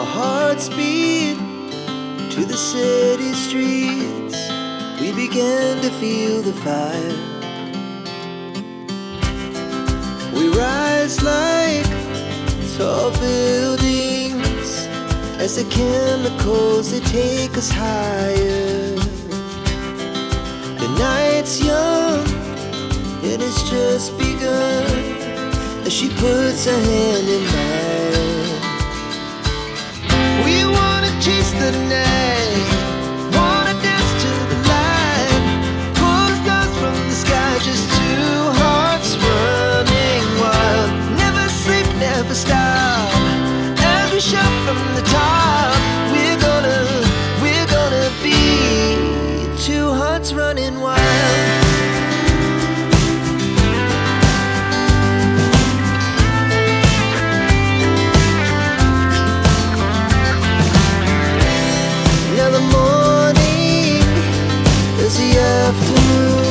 Our hearts beat to the city streets. We began to feel the fire. We rise like tall buildings as the chemicals, they take us higher. The night's young and it's just begun as she puts her hand in mine. We wanna chase the night, wanna dance to the light, pull stars from the sky, just two hearts running wild. Never sleep, never stop, as we shout from the top. We're gonna be two hearts running wild. Now the morning is the afternoon.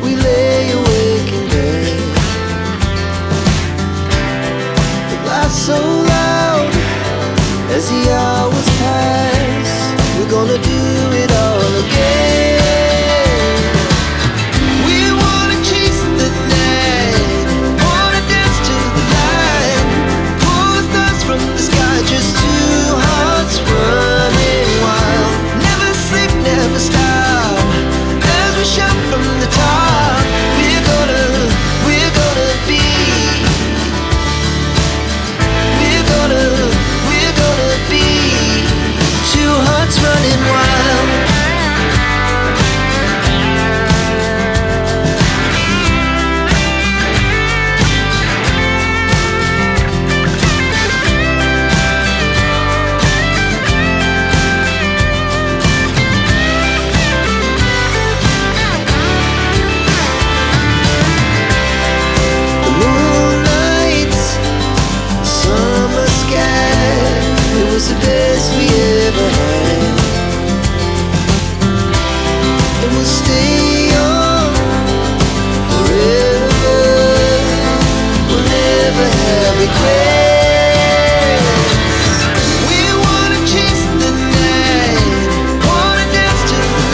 We lay awake in bed. The laughs so loud as the hours pass. We're gonna do it all again. We wanna chase the night, wanna dance to the light, pull stars from the sky, just two hearts running wild. Never sleep, never stop, as we shout from the top. We're gonna be, we're gonna be two hearts running wild. The moonlight, summer sky, it was the best we